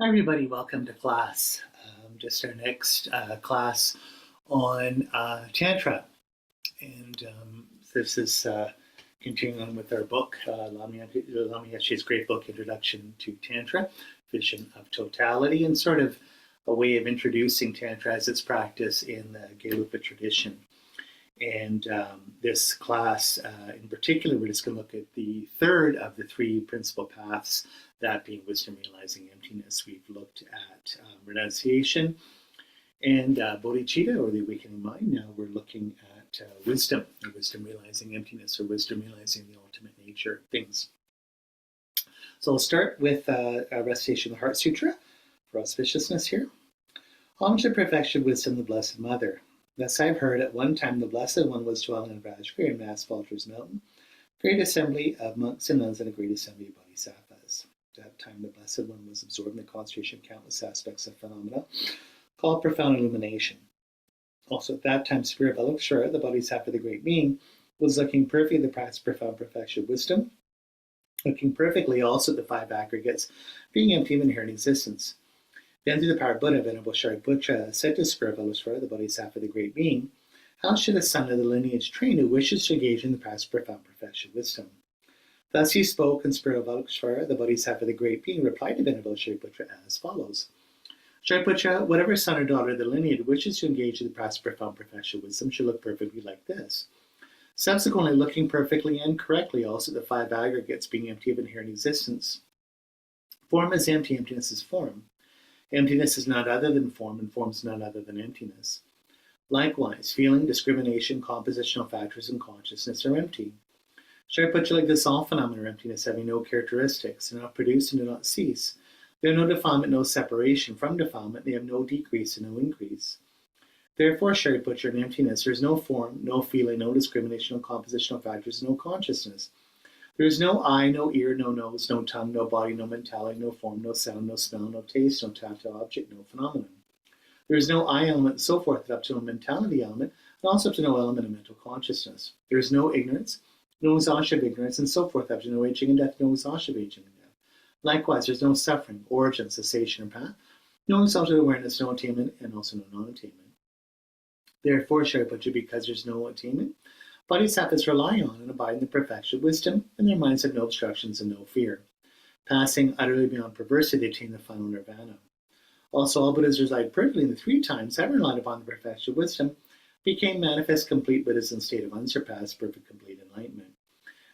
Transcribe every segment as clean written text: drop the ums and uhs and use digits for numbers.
Hi everybody, welcome to class. Just our next class on Tantra. And this is continuing on with our book, Lama Yeshe's great book, Introduction to Tantra, Vision of Totality, and sort of a way of introducing Tantra as its practice in the Gelugpa tradition. And this class in particular, we're just going to look at the third of the three principal paths, that being wisdom realizing emptiness. We've looked at renunciation and bodhicitta, or the awakening mind. Now we're looking at wisdom, or wisdom realizing emptiness, or wisdom realizing the ultimate nature of things. So I'll start with a recitation of the Heart Sutra for auspiciousness here. Homage to perfection, wisdom, the Blessed Mother. Thus I've heard at one time the Blessed One was dwelling in Rajgir and Masvalter's mountain, great assembly of monks and nuns and a great assembly of bodhisattvas. At that time the Blessed One was absorbed in the concentration of countless aspects of phenomena, called profound illumination. Also at that time Spirit Gelugpa, the bodhisattva, the great being, was looking perfectly at the practice of profound perfection of wisdom, looking perfectly also at the five aggregates, being empty of inherent existence. Then through the power of Buddha, Venerable Shariputra said to Spirit Gelugpa, the bodhisattva, the great being, how should a son of the lineage train who wishes to engage in the practice of profound perfection of wisdom? Thus he spoke, and Spirit Gelugpa, the bodhisattva, the great being, replied to Venerable Shariputra as follows. Shariputra, whatever son or daughter of the lineage wishes to engage in the practice of profound perfection of wisdom should look perfectly like this. Subsequently, looking perfectly and correctly also at the five aggregates, being empty of inherent existence. Form is empty, emptiness is form. Emptiness is not other than form, and form is not other than emptiness. Likewise, feeling, discrimination, compositional factors, and consciousness are empty. Shariputra, like this, all phenomena are emptiness, having no characteristics, do not produce and do not cease. They have no defilement, no separation from defilement, they have no decrease and no increase. Therefore, Shariputra, in emptiness, there is no form, no feeling, no discrimination, no compositional factors, no consciousness. There is no eye, no ear, no nose, no tongue, no body, no mentality, no form, no sound, no smell, no taste, no tactile object, no phenomenon. There is no I element and so forth, up to no mentality element, and also up to no element of mental consciousness. There is no ignorance, no exhaustion of ignorance, and so forth, up to no aging and death, no exhaustion of aging and death. Likewise, there is no suffering, origin, cessation, or path, no exalted awareness, no attainment, and also no non-attainment. Therefore, Shariputra, because there is no attainment, bodhisattvas rely on and abide in the perfection of wisdom, and their minds have no obstructions and no fear. Passing utterly beyond perversity, they attain the final nirvana. Also, all Buddhas reside perfectly in the three times, having relied upon the perfection of wisdom, became manifest complete Buddhas in state of unsurpassed, perfect, complete enlightenment.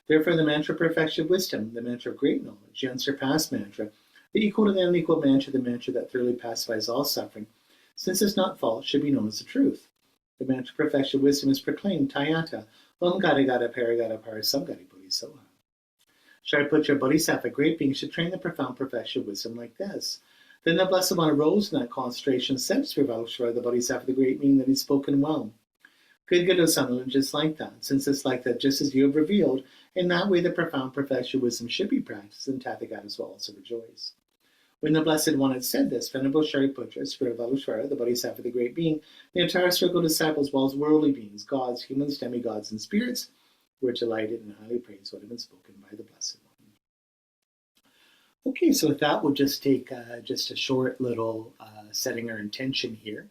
Therefore, the mantra of perfection of wisdom, the mantra of great knowledge, the unsurpassed mantra, the equal to the unequal mantra, the mantra that thoroughly pacifies all suffering, since it's not false, should be known as the truth. The mantra of perfection of wisdom is proclaimed, Tayata, Om Gada Gada Paragada Parasamgadi Bodhisoha. Shariputra, bodhisattva, great being, should train the profound perfection of wisdom like this. Then the Blessed One arose in that concentration, said to Spirit Gelugpa, the bodhisattva, the great being, that he's spoken well. Good Osanalin, just like that, since it's like that, just as you have revealed, in that way the profound perfection of wisdom should be practiced, and Tathagatas will also rejoice. When the Blessed One had said this, Venerable Shariputra, Spirit Gelugpa, the bodhisattva, the great being, the entire circle of disciples, as well as worldly beings, gods, humans, demigods, and spirits, were delighted and highly praised what had been spoken by the Blessed One. Okay, so with that, we'll just take just a short little setting our intention here.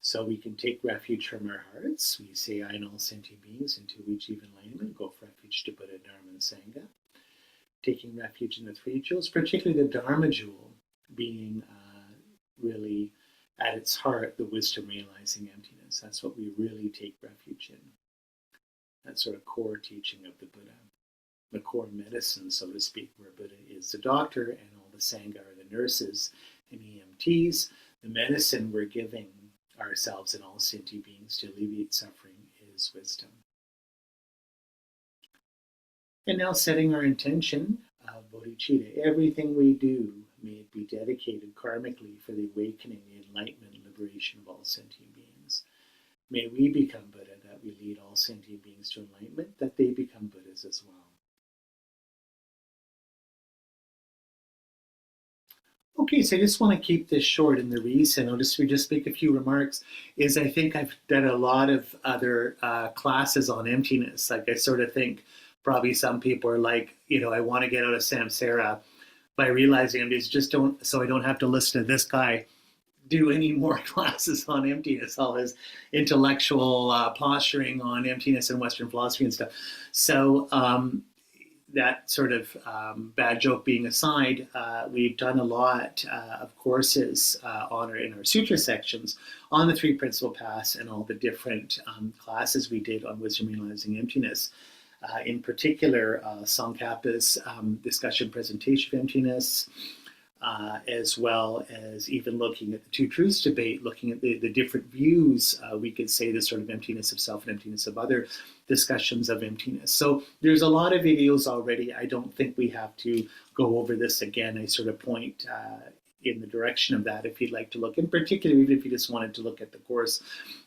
So we can take refuge from our hearts. We say, I and all sentient beings, until we achieve enlightenment, go for refuge to Buddha, Dharma, and Sangha. Taking refuge in the three jewels, particularly the Dharma jewel, being really at its heart the wisdom realizing emptiness. That's what we really take refuge in. That sort of core teaching of the Buddha, the core medicine, so to speak, where Buddha is the doctor and all the Sangha are the nurses and EMTs. The medicine we're giving ourselves and all sentient beings to alleviate suffering is wisdom. And now setting our intention of bodhicitta, everything we do, may it be dedicated karmically for the awakening, the enlightenment, and liberation of all sentient beings. May we become Buddha, that we lead all sentient beings to enlightenment, that they become Buddhas as well. Okay, so I just want to keep this short, and the reason, I'll just make a few remarks, is I think I've done a lot of other classes on emptiness. Like I sort of think probably some people are like, I want to get out of samsara, by realizing it is just don't, so I don't have to listen to this guy do any more classes on emptiness, all his intellectual posturing on emptiness and Western philosophy and stuff. So that sort of bad joke being aside, we've done a lot of courses in our sutra sections on the three principal paths and all the different classes we did on wisdom realizing emptiness. In particular, Tsongkhapa's discussion presentation of emptiness, as well as even looking at the two truths debate, looking at the different views, we could say the sort of emptiness of self and emptiness of other, discussions of emptiness. So there's a lot of videos already. I don't think we have to go over this again. I sort of point in the direction of that if you'd like to look, in particular, even if you just wanted to look at the course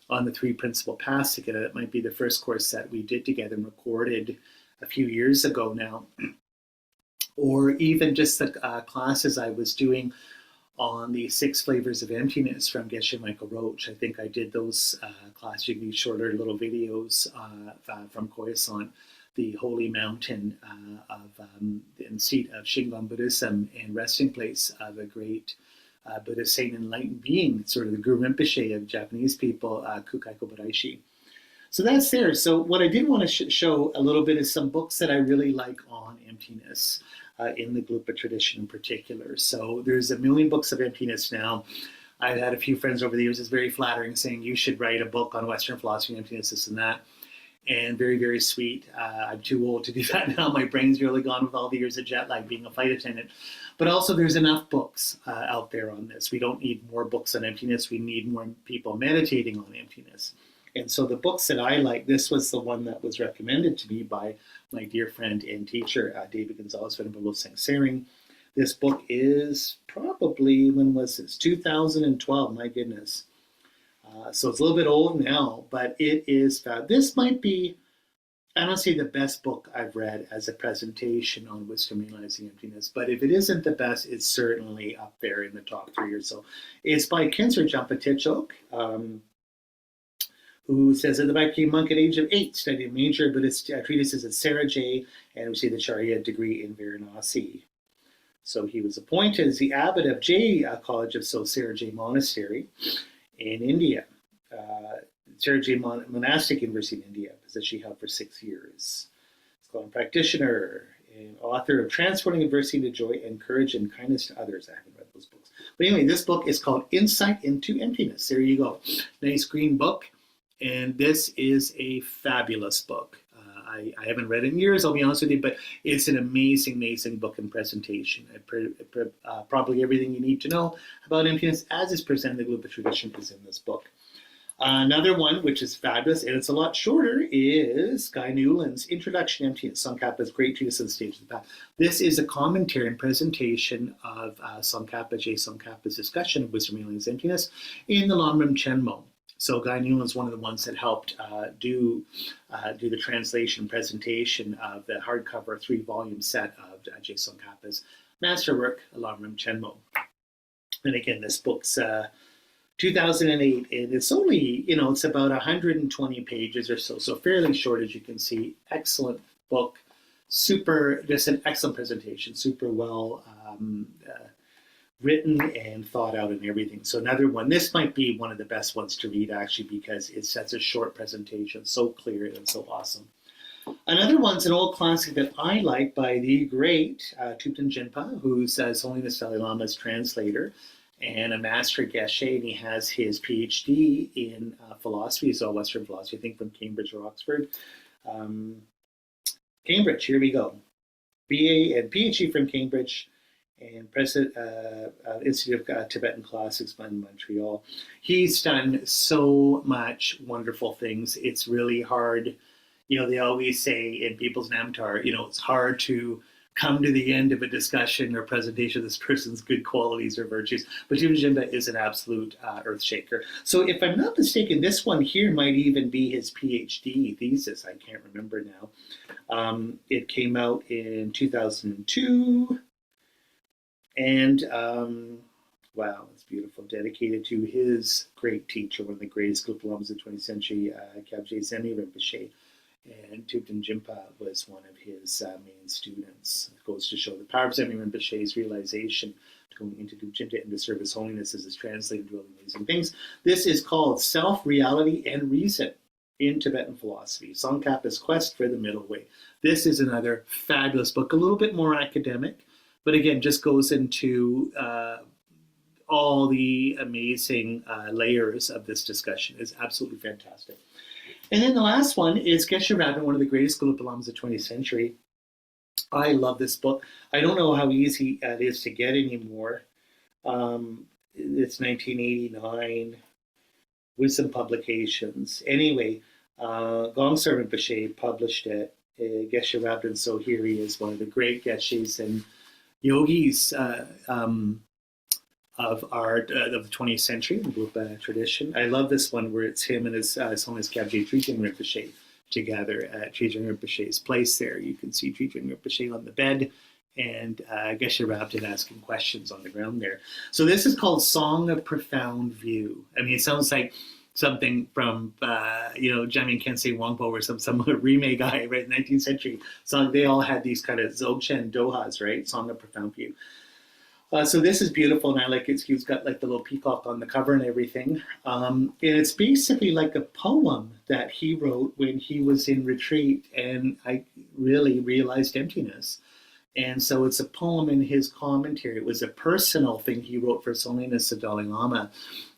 on the three principal paths together. That might be the first course that we did together and recorded a few years ago now. Or even just the classes I was doing on the 6 flavors of emptiness from Geshe Michael Roach. I think I did those classes, these shorter little videos from Khoisan, the holy mountain and seat of Shingon Buddhism and resting place of a great Buddhist saint and enlightened being, sort of the Guru Rinpoche of Japanese people, Kukai Kobaraishi. So that's there. So what I did want to show a little bit is some books that I really like on emptiness. In the Gelugpa tradition in particular. So there's a million books of emptiness now. I've had a few friends over the years, it's very flattering, saying you should write a book on Western philosophy, emptiness, this and that. And very, very sweet. I'm too old to do that now. My brain's really gone with all the years of jet lag being a flight attendant. But also there's enough books out there on this. We don't need more books on emptiness. We need more people meditating on emptiness. And so the books that I like, this was the one that was recommended to me by my dear friend and teacher, David Gonzalez Venerable Sangsaring. This book is probably, when was this? 2012, my goodness. So it's a little bit old now, but it is, this might be, I don't say the best book I've read as a presentation on wisdom realizing emptiness, but if it isn't the best, it's certainly up there in the top 3 or so. It's by Khensur Jampa Techok, who says that the became monk at age of 8, studied major Buddhist treatises at Serajay, and received the Charya degree in Varanasi. So he was appointed as the abbot of Jay College of Serajay Monastery in India, Serajay Monastic University in India, position he held for 6 years. Scholar and practitioner and author of Transporting Adversity to Joy and Courage and Kindness to Others. I haven't read those books. But anyway, this book is called Insight into Emptiness. There you go. Nice green book. And this is a fabulous book. I haven't read it in years, I'll be honest with you, but it's an amazing, amazing book and presentation. Probably everything you need to know about emptiness as is presented in the Gelugpa tradition is in this book. Another one, which is fabulous, and it's a lot shorter, is Guy Newland's Introduction to Emptiness, Tsongkhapa's Great Treatise on the Stage of the Path. This is a commentary and presentation of Tsongkhapa's discussion of wisdom realizing emptiness in the Lamrim Chenmo. So Guy Newland's one of the ones that helped do the translation presentation of the hardcover 3-volume set of J. Tsongkhapa's masterwork, Lamrim Chenmo. And again, this book's 2008, and it's only, it's about 120 pages or so, so fairly short, as you can see. Excellent book, just an excellent presentation, super well written and thought out and everything. So another one, this might be one of the best ones to read actually, because it's such a short presentation, so clear and so awesome. Another one's an old classic that I like by the great Thupten Jinpa, who's His Holiness Dalai Lama's translator and a master Geshe, and he has his PhD in philosophy, so Western philosophy, I think from Cambridge or Oxford. Cambridge, here we go. BA and PhD from Cambridge, and president of Institute of Tibetan Classics in Montreal. He's done so much wonderful things. It's really hard. They always say in people's Namtar, it's hard to come to the end of a discussion or presentation of this person's good qualities or virtues. But Thupten Jinpa is an absolute earth shaker. So if I'm not mistaken, this one here might even be his PhD thesis. I can't remember now. It came out in 2002. And wow, it's beautiful. Dedicated to his great teacher, one of the greatest Gelugpa Lamas of the 20th century, Kyabje Zemi Rinpoche. And Thupten Jinpa was one of his main students. It goes to show the power of Zen Rinpoche's realization going into Thupten and to serve His Holiness as is translated to all amazing things. This is called Self, Reality, and Reason in Tibetan Philosophy, Tsongkhapa's Quest for the Middle Way. This is another fabulous book, a little bit more academic, but again, just goes into all the amazing layers of this discussion. It's absolutely fantastic. And then the last one is Geshe Rabin, one of the greatest Gelugpa Lamas of the 20th century. I love this book. I don't know how easy it is to get anymore. It's 1989, Wisdom Publications. Anyway, Gongsa Rinpoche published it. Geshe Rabin, so here he is, one of the great Geshes and yogis of the 20th century, the Gelugpa tradition. I love this one where it's him and his Holiness Kyabje Trijang Rinpoche together at Trijang Rinpoche's place there. You can see Trijang Rinpoche on the bed and Geshe Rabin asking questions on the ground there. So this is called Song of Profound View. I mean, it sounds like something from, Jamin Kensei Wangpo or some remake guy, right, 19th century. So they all had these kind of Dzogchen dohas, right? Song of Profound View. So this is beautiful, and I like it. He's got like the little peacock on the cover and everything. And it's basically like a poem that he wrote when he was in retreat, and I really realized emptiness. And so it's a poem in his commentary. It was a personal thing he wrote for His Holiness the Dalai Lama.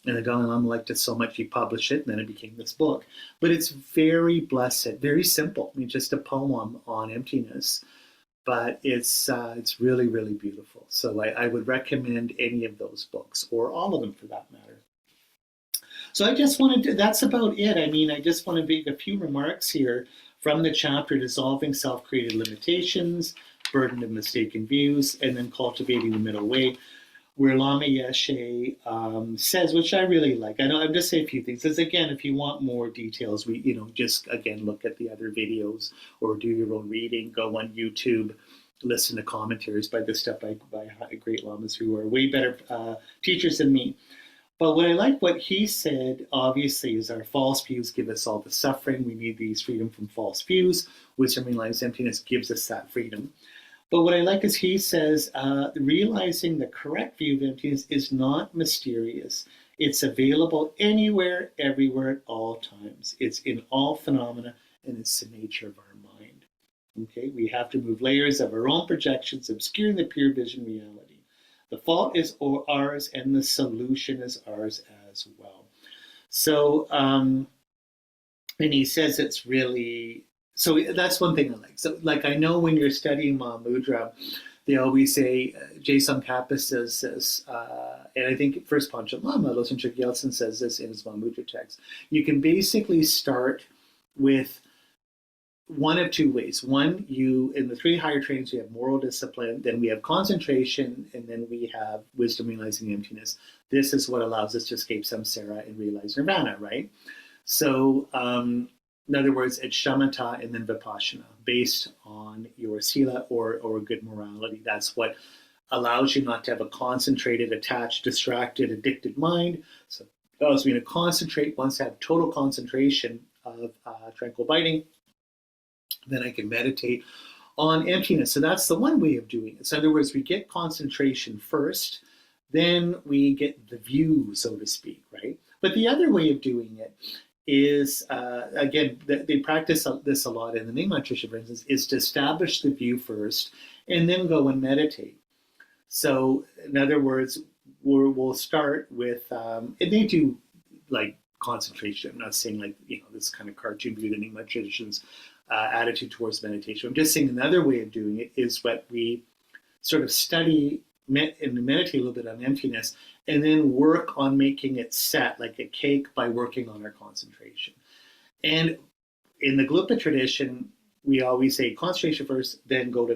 And the Dalai Lama liked it so much he published it, and then it became this book. But it's very blessed, very simple. I mean, just a poem on emptiness. But it's really, really beautiful. So I would recommend any of those books, or all of them for that matter. So I just wanted to, that's about it. I mean, I just want to make a few remarks here from the chapter Dissolving Self-Created Limitations, Burden of Mistaken Views, and then Cultivating the Middle Way, where Lama Yeshe says, which I really like. I know I'm just saying a few things. Because again, if you want more details, just again look at the other videos or do your own reading. Go on YouTube, listen to commentaries by this stuff by great lamas who are way better teachers than me. But what I like what he said, obviously, is our false views give us all the suffering. We need these freedom from false views. Wisdom realized emptiness gives us that freedom. But what I like is he says, realizing the correct view of emptiness is not mysterious. It's available anywhere, everywhere, at all times. It's in all phenomena, and it's the nature of our mind. Okay, we have to move layers of our own projections, obscuring the pure vision reality. The fault is ours, and the solution is ours as well. So, and he says it's really... So that's one thing I like. So, like, I know when you're studying Mahamudra, they always say, Jason Kappa says this, and I think First Panchen Lama, Losung Chuk Yeltsin says this in his Mahamudra text. You can basically start with one of two ways. One, in the three higher trainings, we have moral discipline, then we have concentration, and then we have wisdom realizing emptiness. This is what allows us to escape samsara and realize nirvana, right? So, in other words, it's shamatha and then vipassana, based on your sila or good morality. That's what allows you not to have a concentrated, attached, distracted, addicted mind. So it allows me to concentrate. Once I have total concentration of tranquil biting, then I can meditate on emptiness. So that's the one way of doing it. So in other words, we get concentration first, then we get the view, so to speak, right? But the other way of doing it is, again, they practice this a lot in the Nyingma tradition, for instance, is to establish the view first and then go and meditate. So, in other words, we'll start with, and they do like concentration. I'm not saying like, this kind of cartoon view, the Nyingma tradition's attitude towards meditation. I'm just saying another way of doing it is what we sort of study and meditate a little bit on emptiness, and then work on making it set like a cake by working on our concentration. And in the Gelugpa tradition, we always say concentration first, then go to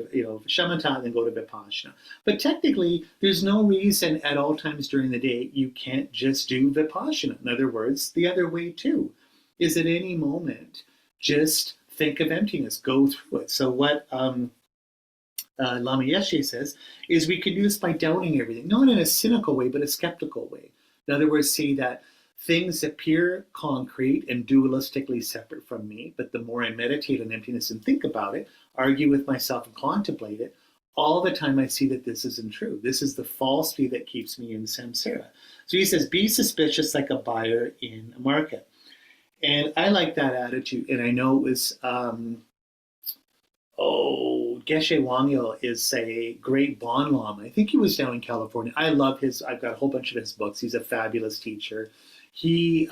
shamatha, then go to vipassana. But technically, there's no reason at all times during the day you can't just do vipassana. In other words, the other way too is at any moment just think of emptiness, go through it. So what Lama Yeshe says is we can do this by doubting everything, not in a cynical way, but a skeptical way. In other words, see that things appear concrete and dualistically separate from me, but the more I meditate on emptiness and think about it, argue with myself and contemplate it, all the time I see that this isn't true. This is the falsity that keeps me in samsara. So he says, be suspicious like a buyer in a market. And I like that attitude. And I know it was, Geshe Wangyal is a great Bon Lama. I think he was down in California. I love I've got a whole bunch of his books. He's a fabulous teacher. We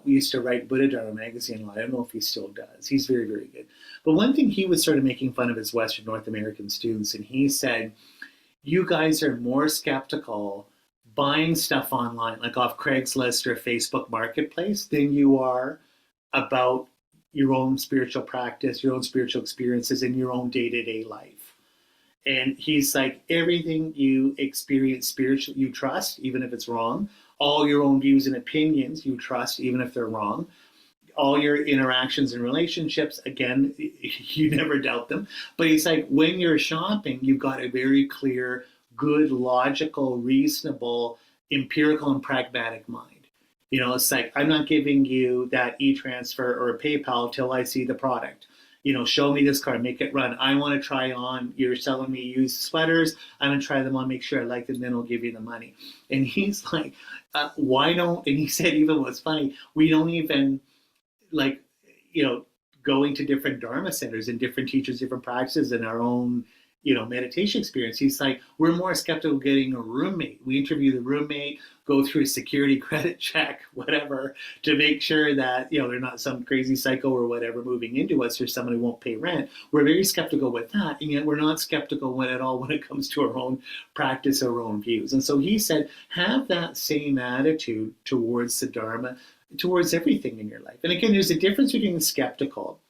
used to write Buddha Dharma magazine a lot. I don't know if he still does. He's very, very good. But one thing, he was sort of making fun of his Western North American students, and he said, you guys are more skeptical buying stuff online, like off Craigslist or Facebook Marketplace, than you are about your own spiritual practice, your own spiritual experiences, in your own day-to-day life. And he's like, everything you experience spiritually, you trust, even if it's wrong. All your own views and opinions, you trust, even if they're wrong. All your interactions and relationships, again, you never doubt them. But he's like, when you're shopping, you've got a very clear, good, logical, reasonable, empirical, and pragmatic mind. You know, it's like, I'm not giving you that e-transfer or a PayPal till I see the product. You know, show me this card, make it run. I want to try on, you're selling me used sweaters. I'm going to try them on, make sure I like them, then I'll give you the money. And he's like, why don't, and he said, even what's funny, we don't even, like, you know, going to different Dharma centers and different teachers, different practices in our own, you know, meditation experience. He's like, we're more skeptical getting a roommate. We interview the roommate, go through a security credit check, whatever, to make sure that, you know, they're not some crazy psycho or whatever moving into us, or someone who won't pay rent. We're very skeptical with that, and yet we're not skeptical at all when it comes to our own practice, our own views. And so he said, have that same attitude towards the Dharma, towards everything in your life. And again, there's a difference between skeptical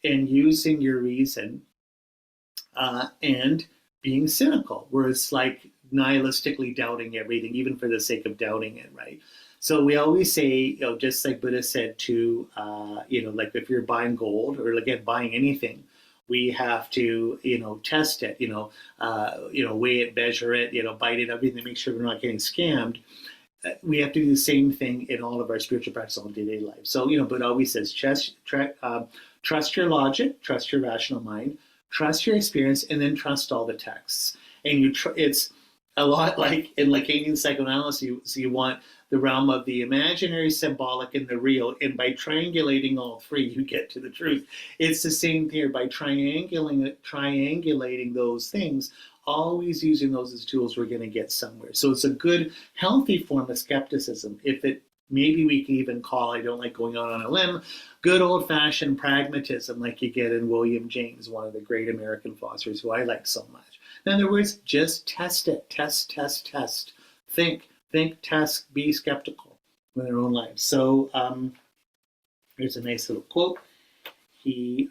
and using your reason and being cynical, where it's like nihilistically doubting everything, even for the sake of doubting it, right? So we always say, you know, just like Buddha said to, you know, like if you're buying gold or again, buying anything, we have to, you know, test it, you know, weigh it, measure it, you know, bite it, everything to make sure we're not getting scammed. We have to do the same thing in all of our spiritual practice, all day-to-day life. So, you know, Buddha always says, trust your logic, trust your rational mind, trust your experience, and then trust all the texts. And it's a lot like in Lacanian psychoanalysis, you want the realm of the imaginary, symbolic, and the real. And by triangulating all three, you get to the truth. It's the same here. By triangulating those things, always using those as tools, we're going to get somewhere. So it's a good, healthy form of skepticism. If it, maybe we can even call, I don't like going out on a limb, good old-fashioned pragmatism like you get in William James, one of the great American philosophers who I like so much. In other words, just test it. Test. Think, test, be skeptical in their own lives. So here's a nice little quote he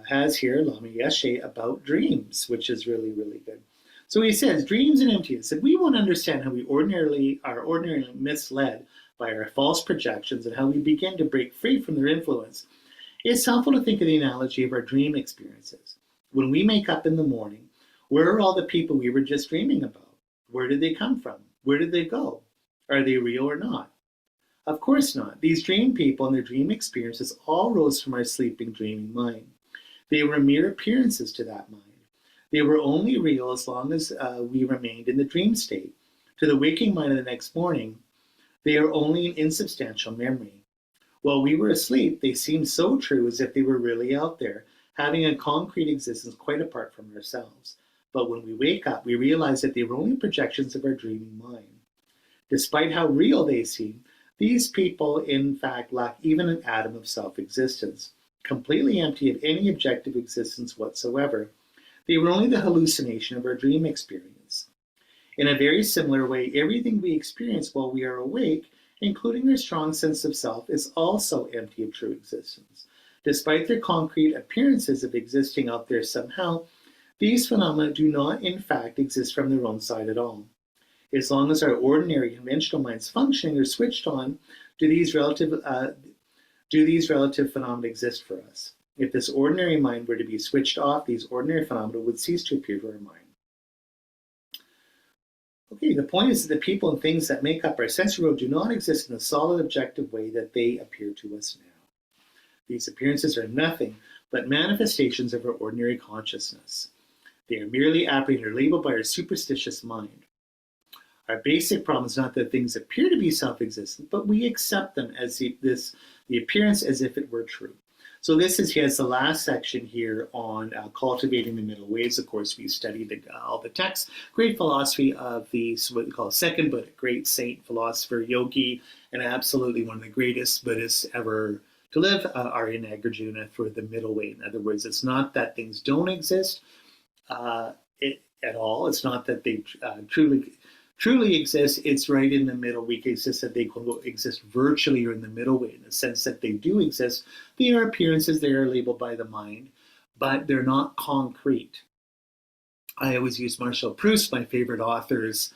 has here, Lama Yeshe, about dreams, which is really, really good. So he says, dreams and emptiness. If we want to understand how we are ordinarily misled by our false projections and how we begin to break free from their influence, it's helpful to think of the analogy of our dream experiences. When we wake up in the morning, where are all the people we were just dreaming about? Where did they come from? Where did they go? Are they real or not? Of course not. These dream people and their dream experiences all rose from our sleeping, dreaming mind. They were mere appearances to that mind. They were only real as long as we remained in the dream state. To the waking mind of the next morning, they are only an insubstantial memory. While we were asleep, they seemed so true as if they were really out there, having a concrete existence quite apart from ourselves. But when we wake up, we realize that they were only projections of our dreaming mind. Despite how real they seem, these people, in fact, lack even an atom of self-existence, completely empty of any objective existence whatsoever. They were only the hallucination of our dream experience. In a very similar way, everything we experience while we are awake, including our strong sense of self, is also empty of true existence. Despite their concrete appearances of existing out there somehow, these phenomena do not, in fact, exist from their own side at all. As long as our ordinary conventional minds functioning are switched on, do these relative phenomena exist for us? If this ordinary mind were to be switched off, these ordinary phenomena would cease to appear to our mind. Okay, the point is that the people and things that make up our sensory world do not exist in a solid, objective way that they appear to us now. These appearances are nothing but manifestations of our ordinary consciousness. They are merely apprehended or labeled by our superstitious mind. Our basic problem is not that things appear to be self-existent, but we accept them as the appearance as if it were true. So he has the last section here on cultivating the middle ways. Of course, we studied all the texts, great philosophy of what we call second Buddha, great saint, philosopher, yogi, and absolutely one of the greatest Buddhists ever to live, Arya Nagarjuna, for the middle way. In other words, it's not that things don't exist at all. It's not that they truly exist. It's right in the middle. We can insist that they exist virtually or in the middle way, in the sense that they do exist. They are appearances. They are labeled by the mind, but they're not concrete. I always use Marcel Proust, my favorite author's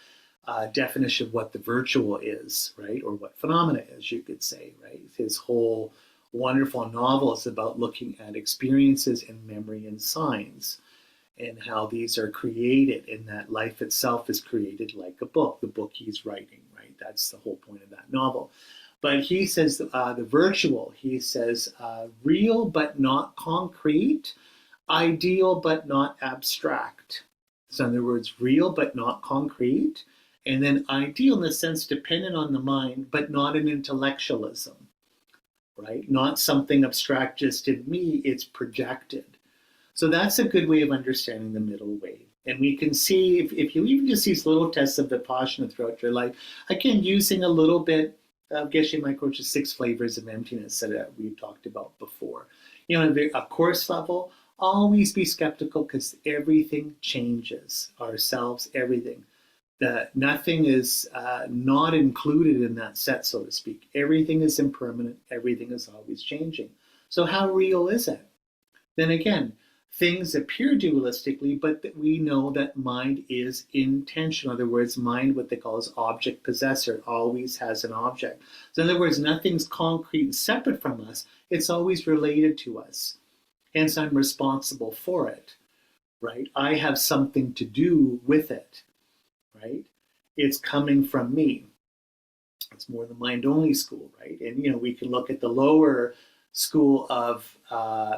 definition of what the virtual is, right? Or what phenomena is, you could say, right? His whole wonderful novel is about looking at experiences and memory and signs, and how these are created, and that life itself is created like a book, the book he's writing, right? That's the whole point of that novel. But he says the virtual, he says real but not concrete, ideal but not abstract. So in other words, real but not concrete, and then ideal in the sense dependent on the mind, but not an intellectualism, right? Not something abstract just in me, it's projected. So that's a good way of understanding the middle way. And we can see, if you even just these little tests of Vipassana throughout your life, again, using a little bit of Geshe Michael's 6 flavors of emptiness that we've talked about before. You know, at a course level, always be skeptical because everything changes, ourselves, everything. Nothing is not included in that set, so to speak. Everything is impermanent, everything is always changing. So how real is it? Then again, things appear dualistically, but we know that mind is intentional. In other words, mind, what they call is object possessor, always has an object. So in other words, nothing's concrete and separate from us. It's always related to us. Hence, I'm responsible for it, right? I have something to do with it, right? It's coming from me. It's more the mind-only school, right? And, you know, we can look at the lower school of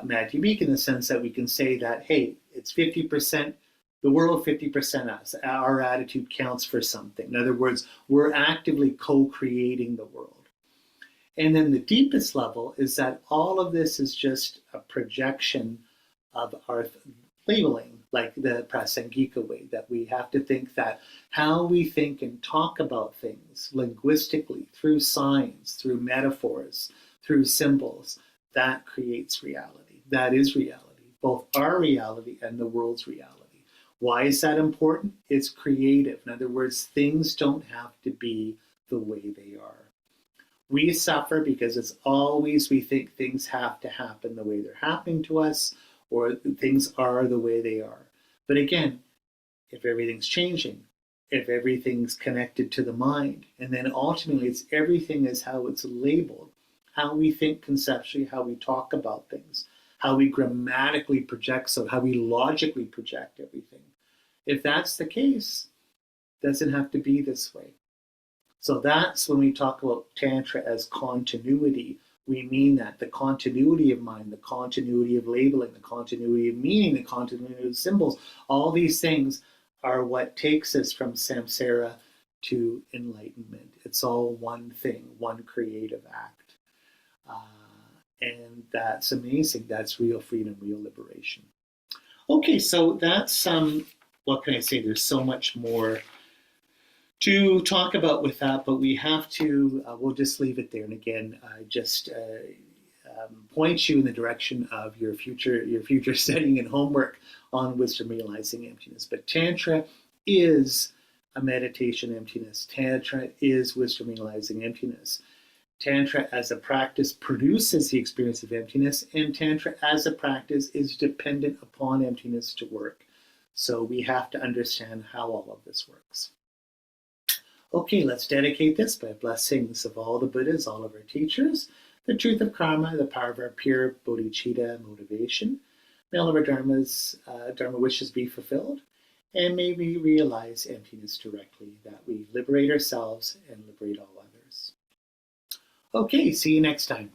Matthew Meek in the sense that we can say that, hey, it's 50% the world, 50% us. Our attitude counts for something. In other words, we're actively co-creating the world. And then the deepest level is that all of this is just a projection of our labeling, like the Prasangika way, that we have to think that how we think and talk about things linguistically, through signs, through metaphors, through symbols, that creates reality. That is reality, both our reality and the world's reality. Why is that important? It's creative. In other words, things don't have to be the way they are. We suffer because it's always we think things have to happen the way they're happening to us, or things are the way they are. But again, if everything's changing, if everything's connected to the mind, and then ultimately it's everything is how it's labeled, how we think conceptually, how we talk about things, how we grammatically project, so how we logically project everything. If that's the case, it doesn't have to be this way. So that's when we talk about Tantra as continuity, we mean that the continuity of mind, the continuity of labeling, the continuity of meaning, the continuity of symbols, all these things are what takes us from samsara to enlightenment. It's all one thing, one creative act. And that's amazing. That's real freedom, real liberation. Okay, so that's, what can I say? There's so much more to talk about with that, but we have to, we'll just leave it there. And again, just point you in the direction of your future studying and homework on wisdom realizing emptiness. But Tantra is a meditation emptiness. Tantra is wisdom realizing emptiness. Tantra as a practice produces the experience of emptiness, and Tantra as a practice is dependent upon emptiness to work. So we have to understand how all of this works. Okay, let's dedicate this by blessings of all the Buddhas, all of our teachers, the truth of karma, the power of our pure bodhicitta motivation. May all of our Dharma wishes be fulfilled. and may we realize emptiness directly, that we liberate ourselves and liberate all others. Okay, see you next time.